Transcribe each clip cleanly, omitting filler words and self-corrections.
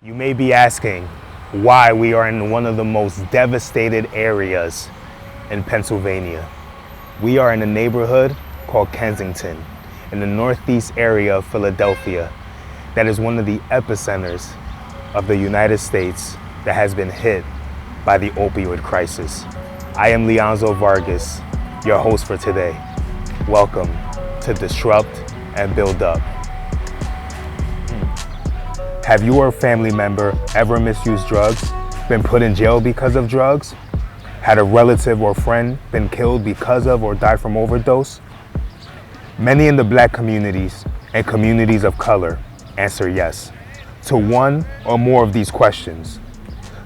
You may be asking why we are in one of the most devastated areas in Pennsylvania. We are in a neighborhood called Kensington in the northeast area of Philadelphia that is one of the epicenters of the United States that has been hit by the opioid crisis. I am Leonzo Vargas, your host for today. Welcome to Disrupt and Build Up. Have you or a family member ever misused drugs, been put in jail because of drugs? Had a relative or friend been killed because of or died from overdose? Many in the Black communities and communities of color answer yes to one or more of these questions.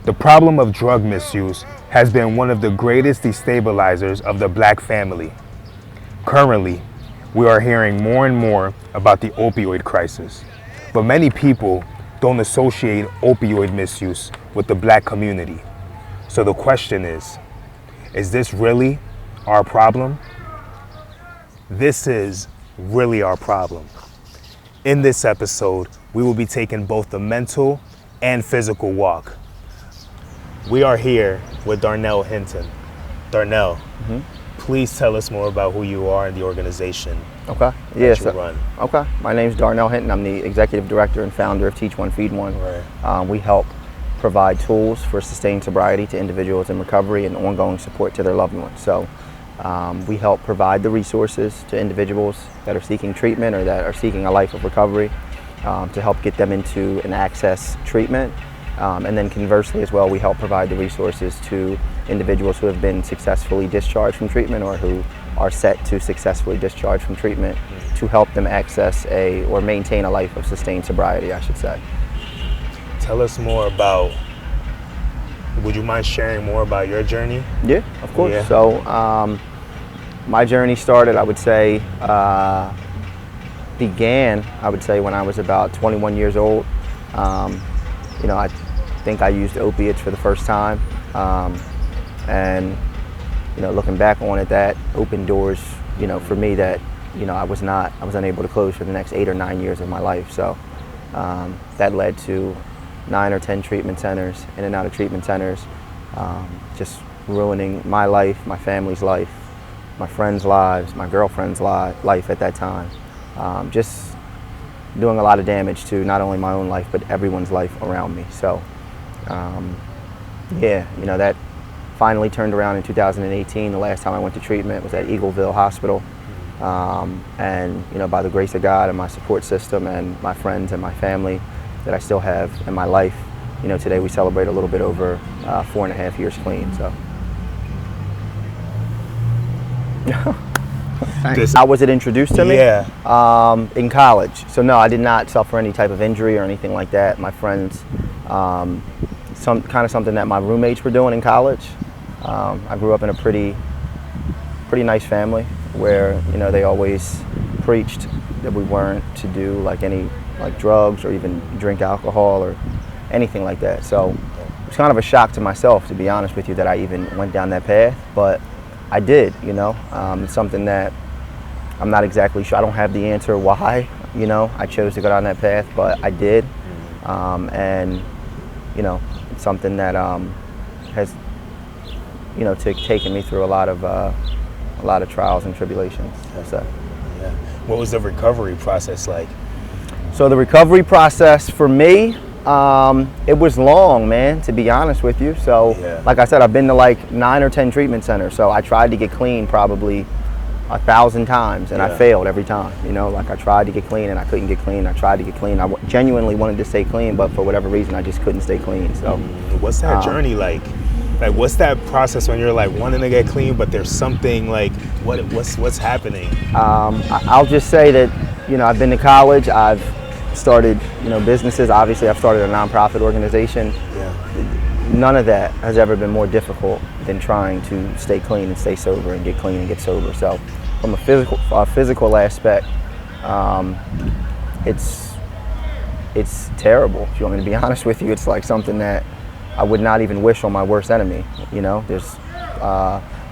The problem of drug misuse has been one of the greatest destabilizers of the Black family. Currently, we are hearing more and more about the opioid crisis, but many people don't associate opioid misuse with the Black community. So the question is this really our problem? This is really our problem. In this episode, we will be taking both the mental and physical walk. We are here with Darnell Hinton. Darnell, please tell us more about who you are and the organization Okay. that you run. Okay. My name is Darnell Hinton. I'm the executive director and founder of Teach One, Feed One. Right. We help provide tools for sustained sobriety to individuals in recovery and ongoing support to their loved ones. So we help provide the resources to individuals that are seeking treatment or that are seeking a life of recovery to help get them into and access treatment. And then conversely as well, we help provide the resources to individuals who have been successfully discharged from treatment or who are set to successfully discharge from treatment to help them access or maintain a life of sustained sobriety, I should say. Tell us more about, would you mind sharing more about your journey? Yeah, of course. Yeah. So my journey started, I would say, began, I would say, when I was about 21 years old. I think I used opiates for the first time. And looking back on it, that opened doors, for me that, I was unable to close for the next 8 or 9 years of my life. So that led to 9 or 10 treatment centers, in and out of treatment centers, just ruining my life, my family's life, my friends' lives, my girlfriend's life at that time. Just doing a lot of damage to not only my own life, but everyone's life around me. So, that finally turned around in 2018. The last time I went to treatment was at Eagleville Hospital. And by the grace of God and my support system and my friends and my family that I still have in my life, today we celebrate a little bit over 4.5 years clean. So. How was it introduced to me? Yeah. In college. So no, I did not suffer any type of injury or anything like that. My friends, something that my roommates were doing in college. I grew up in a pretty nice family where they always preached that we weren't to do any drugs or even drink alcohol or anything like that. So it was kind of a shock to myself, to be honest with you, that I even went down that path. But I did, it's something that I'm not exactly sure. I don't have the answer why, I chose to go down that path, but I did. And it's something that has, taken me through a lot of trials and tribulations. So. Yeah. What was the recovery process like? So the recovery process for me, it was long, man, to be honest with you. So, like I said, I've been to 9 or 10 treatment centers. So I tried to get clean probably 1,000 times, and I failed every time. I tried to get clean and I couldn't get clean. I tried to get clean. I genuinely wanted to stay clean, but for whatever reason, I just couldn't stay clean. So, what's that journey like? What's that process when you're wanting to get clean, but there's something what's happening? I'll just say that I've been to college. I've started businesses. Obviously, I've started a nonprofit organization. Yeah. None of that has ever been more difficult than trying to stay clean and stay sober and get clean and get sober. So, from a physical aspect, it's terrible. If you want me to be honest with you, it's something that I would not even wish on my worst enemy. There's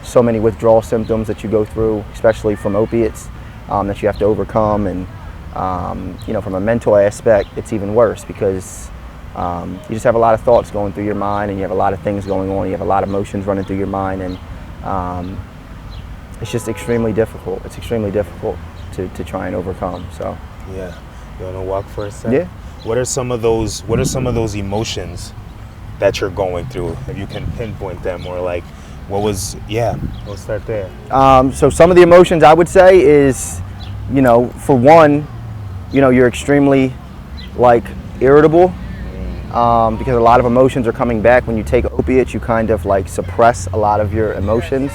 so many withdrawal symptoms that you go through, especially from opiates, that you have to overcome. And from a mental aspect, it's even worse because you just have a lot of thoughts going through your mind, and you have a lot of things going on. You have a lot of emotions running through your mind, and it's just extremely difficult. It's extremely difficult to try and overcome. So Yeah. You want to walk for a second? yeah. What are some of those emotions that you're going through? If you can pinpoint them, or like, we'll start there. So some of the emotions I would say is, for one, you're extremely like irritable, because a lot of emotions are coming back. When you take opiates, you kind of like suppress a lot of your emotions,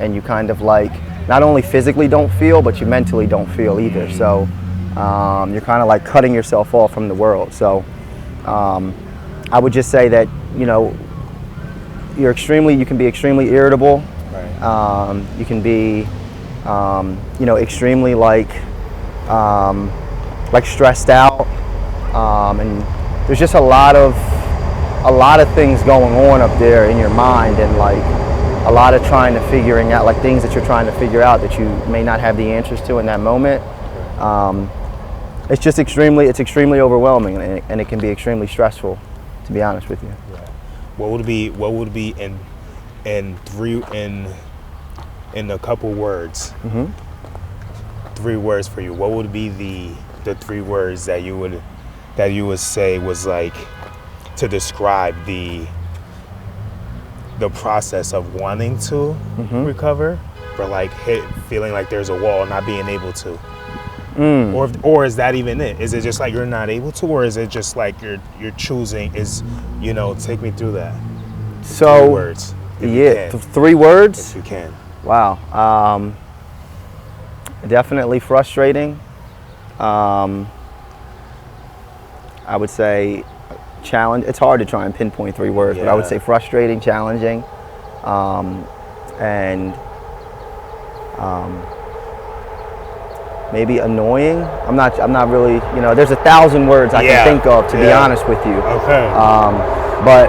and you kind of like not only physically don't feel, but you mentally don't feel either. So you're kind of like cutting yourself off from the world. So I would just say that, you can be extremely irritable. Right. You can be, extremely like stressed out, and there's just a lot of things going on up there in your mind, and like a lot of figuring out like things that you're trying to figure out that you may not have the answers to in that moment. It's just extremely overwhelming, and it can be extremely stressful, to be honest with you. Yeah. What would be in a couple words? Mm-hmm. 3 words for you. What would be the 3 words that you would say was like to describe the process of wanting to recover, but like feeling like there's a wall, not being able to? Or is that even it? Is it just like you're not able to, or is it just like you're choosing? Take me through that. So 3 words. Yeah, 3 words. If you can. Wow. Definitely frustrating. I would say challenge. It's hard to try and pinpoint 3 words, but I would say frustrating, challenging, and maybe annoying. I'm not really, there's 1,000 words I can think of, to be honest with you. Okay. But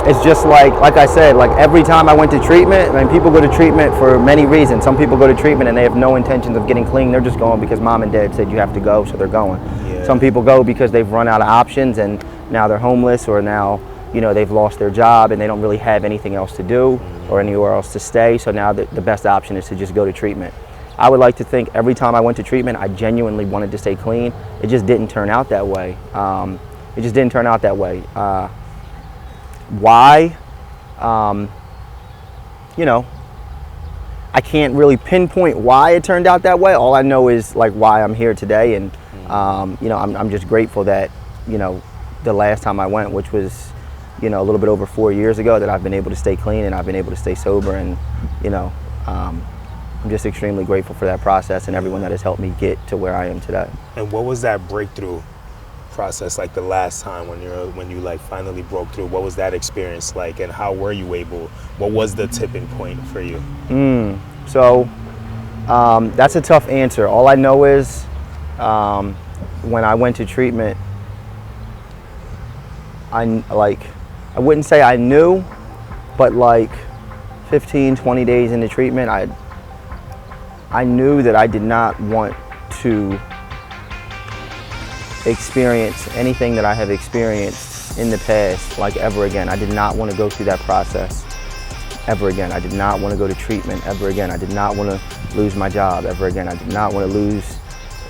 it's just like I said, like every time I went to treatment, people go to treatment for many reasons. Some people go to treatment and they have no intentions of getting clean. They're just going because mom and dad said you have to go, so they're going. Yeah. Some people go because they've run out of options, and now they're homeless, or now, they've lost their job and they don't really have anything else to do or anywhere else to stay. So now the best option is to just go to treatment. I would like to think every time I went to treatment, I genuinely wanted to stay clean. It just didn't turn out that way. Why? I can't really pinpoint why it turned out that way. All I know is like why I'm here today, and I'm just grateful that the last time I went, which was a little bit over 4 years ago, that I've been able to stay clean and I've been able to stay sober, and I'm just extremely grateful for that process and everyone that has helped me get to where I am today. And what was that breakthrough process like the last time when you like finally broke through? What was that experience like, and how were you able? What was the tipping point for you? So that's a tough answer. All I know is when I went to treatment, I wouldn't say I knew, but like 15, 20 days into treatment, I knew that I did not want to experience anything that I have experienced in the past, like ever again. I did not want to go through that process ever again. I did not want to go to treatment ever again. I did not want to lose my job ever again. I did not want to lose,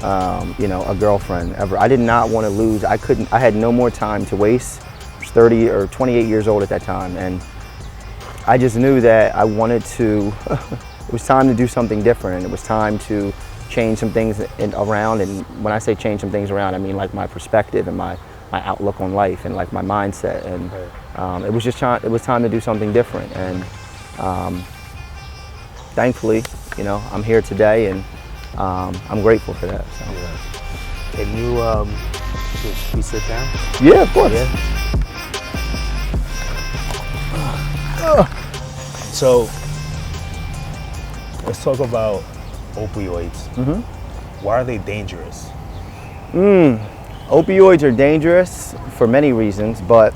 a girlfriend ever. I did not want to lose. I had no more time to waste. I was 30 or 28 years old at that time, and I just knew that I wanted to, it was time to do something different, and it was time to change some things around. And when I say change some things around, I mean like my perspective and my outlook on life and like my mindset. And it was time to do something different. And thankfully, I'm here today, and I'm grateful for that. So. Yeah. Can you sit down? Yeah, of course. Yeah. So let's talk about opioids. Why are they dangerous? Opioids are dangerous for many reasons, but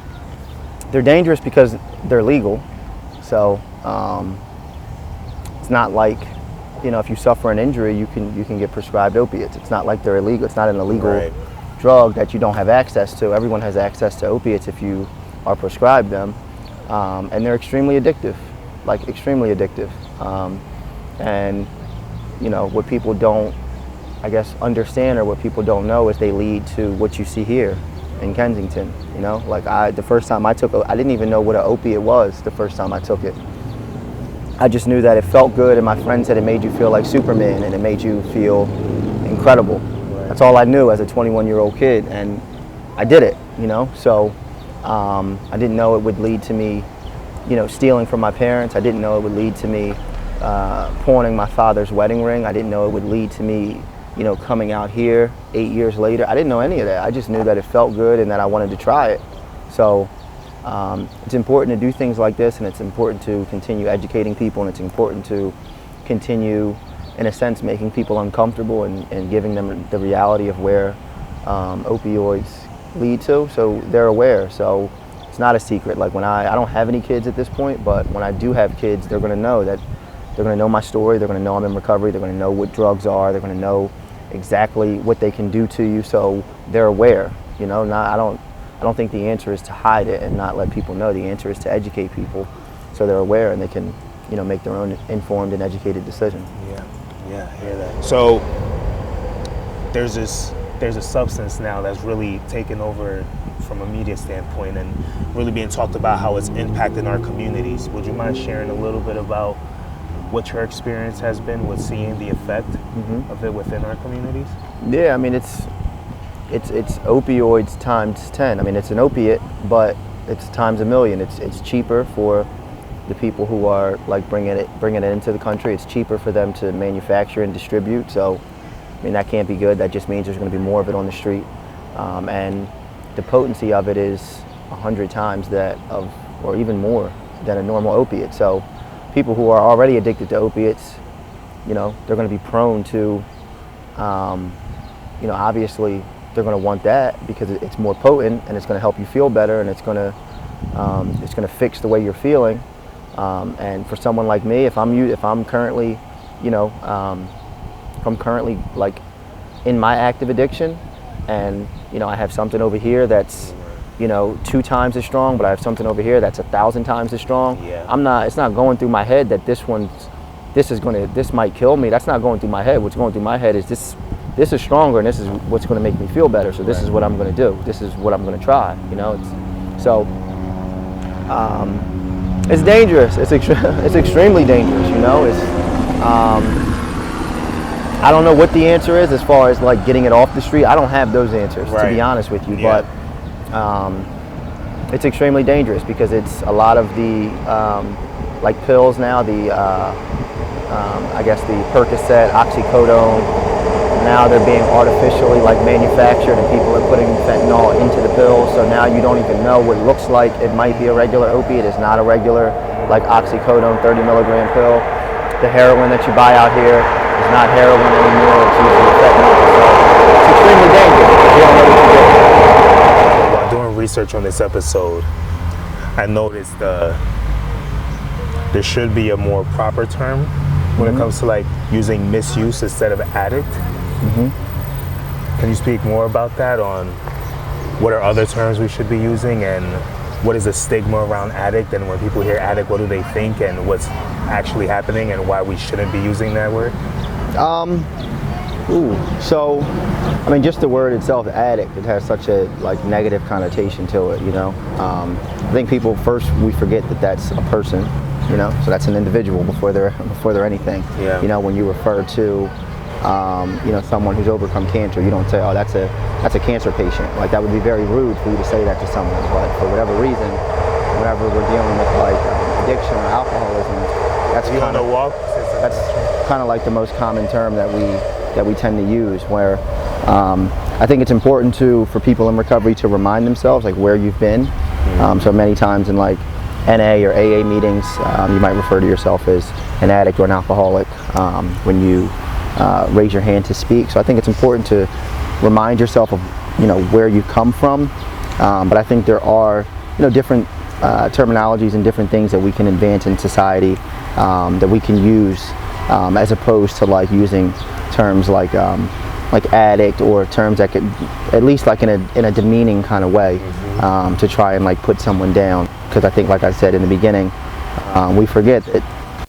they're dangerous because they're legal. So it's not like, if you suffer an injury, you can get prescribed opiates. It's not like they're illegal. It's not an illegal drug that you don't have access to. Everyone has access to opiates if you are prescribed them, and they're extremely addictive, like extremely addictive. And you know, what people don't, I guess, understand, or what people don't know, is they lead to what you see here in Kensington. You know, like the first time I took I didn't even know what an opiate was the first time I took it. I just knew that it felt good, and my friend said it made you feel like Superman and it made you feel incredible. Right. That's all I knew as a 21-year-old kid, and I did it, you know. So I didn't know it would lead to me, you know, stealing from my parents. I didn't know it would lead to me pawning my father's wedding ring. I didn't know it would lead to me, you know, coming out here 8 years later. I didn't know any of that. I just knew that it felt good and that I wanted to try it. So it's important to do things like this, and it's important to continue educating people, and it's important to continue, in a sense, making people uncomfortable and giving them the reality of where opioids lead to, so they're aware. So it's not a secret. Like when I don't have any kids at this point, but when I do have kids, they're going to know that, they're going to know my story, they're going to know I'm in recovery, they're going to know what drugs are, they're going to know exactly what they can do to you, so they're aware. You know, I don't think the answer is to hide it and not let people know. The answer is to educate people so they're aware and they can, you know, make their own informed and educated decision. Yeah, I hear that. So there's a substance now that's really taken over from a media standpoint and really being talked about how it's impacting our communities. Would you mind sharing a little bit about what your experience has been with seeing the effect of it within our communities? Yeah, I mean, it's opioids times 10. I mean, it's an opiate, but it's times a million. It's cheaper for the people who are like bringing it into the country. It's cheaper for them to manufacture and distribute. So, I mean, that can't be good. That just means there's going to be more of it on the street, and the potency of it is 100 times that of, or even more than a normal opiate. So, people who are already addicted to opiates, you know, they're going to be prone to, you know, obviously they're going to want that because it's more potent and it's going to help you feel better, and it's going to fix the way you're feeling. And for someone like me, if I'm currently, you know, if I'm currently like in my active addiction, and you know I have something over here that's, you know, 2 times as strong, but I have something over here that's 1,000 times as strong. Yeah. It's not going through my head that this might kill me. That's not going through my head. What's going through my head is this is stronger, and this is what's going to make me feel better. So this is what I'm going to do. This is what I'm going to try. You know, it's dangerous. It's extremely dangerous. You know, I don't know what the answer is as far as like getting it off the street. I don't have those answers, to be honest with you. Yeah. But it's extremely dangerous because it's a lot of the like pills now. I guess the Percocet, oxycodone. Now they're being artificially like manufactured, and people are putting fentanyl into the pills. So now you don't even know what looks like it might be a regular opiate. It's not a regular like oxycodone 30 milligram pill. The heroin that you buy out here is not heroin anymore. It's usually fentanyl. So it's extremely dangerous. You don't know what to do. While doing research on this episode, I noticed there should be a more proper term when it comes to like using misuse instead of addict. Can you speak more about that, on what are other terms we should be using, and what is the stigma around addict, and when people hear addict, what do they think, and what's actually happening, and why we shouldn't be using that word? So, I mean, just the word itself, addict, it has such a like negative connotation to it, you know. I think people first, we forget that that's a person, you know, so that's an individual before they're anything. Yeah. You know, when you refer to you know, someone who's overcome cancer, you don't say, oh, that's a cancer patient. Like, that would be very rude for you to say that to someone. But for whatever reason, whenever we're dealing with like addiction or alcoholism, that's kind of like the most common term that we tend to use. Where I think it's important for people in recovery to remind themselves like where you've been. So many times in like NA or AA meetings, you might refer to yourself as an addict or an alcoholic when you raise your hand to speak. So I think it's important to remind yourself of, you know, where you come from. But I think there are, you know, different terminologies and different things that we can advance in society that we can use as opposed to like using terms like like addict or terms that could, at least like in a demeaning kind of way, to try and like put someone down. Because I think, like I said in the beginning, we forget that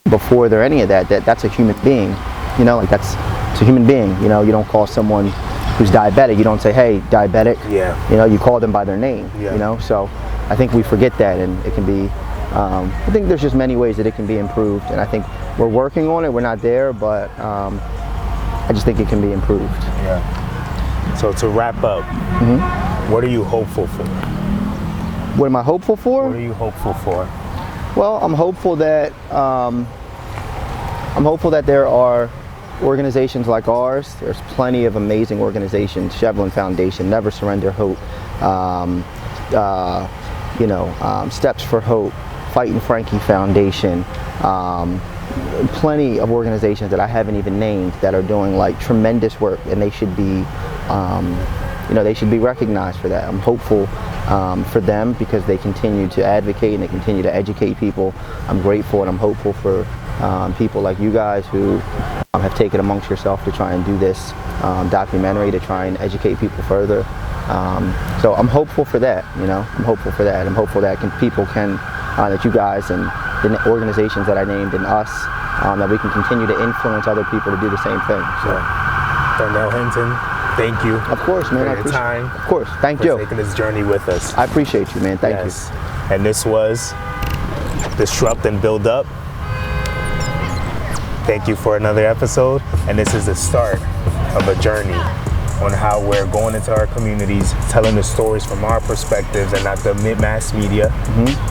before there any of that, that's a human being. You know, like it's a human being. You know, you don't call someone who's diabetic, you don't say, hey, diabetic. Yeah. You know, you call them by their name. Yeah. You know, so I think we forget that, and it can be. I think there's just many ways that it can be improved, and I think we're working on it. We're not there, but I just think it can be improved. Yeah. So to wrap up, what are you hopeful for? What am I hopeful for? What are you hopeful for? Well, I'm hopeful that there are organizations like ours. There's plenty of amazing organizations. Chevron Foundation, Never Surrender Hope, Steps for Hope, Fighting Frankie Foundation, plenty of organizations that I haven't even named that are doing like tremendous work, and they should be, they should be recognized for that. I'm hopeful for them because they continue to advocate and they continue to educate people. I'm grateful and I'm hopeful for people like you guys who have taken amongst yourself to try and do this documentary to try and educate people further. So I'm hopeful for that, I'm hopeful for that. I'm hopeful that that you guys and the organizations that I named and us, that we can continue to influence other people to do the same thing. So, Darnell Hinton, thank you. Of course, man. For your time. Of course, thank you. For taking this journey with us. I appreciate you, man. Thank you. And this was Disrupt and Build Up. Thank you for another episode, and this is the start of a journey on how we're going into our communities, telling the stories from our perspectives and not the mass media,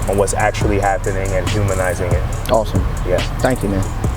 on what's actually happening and humanizing it. Awesome. Yeah. Thank you, man.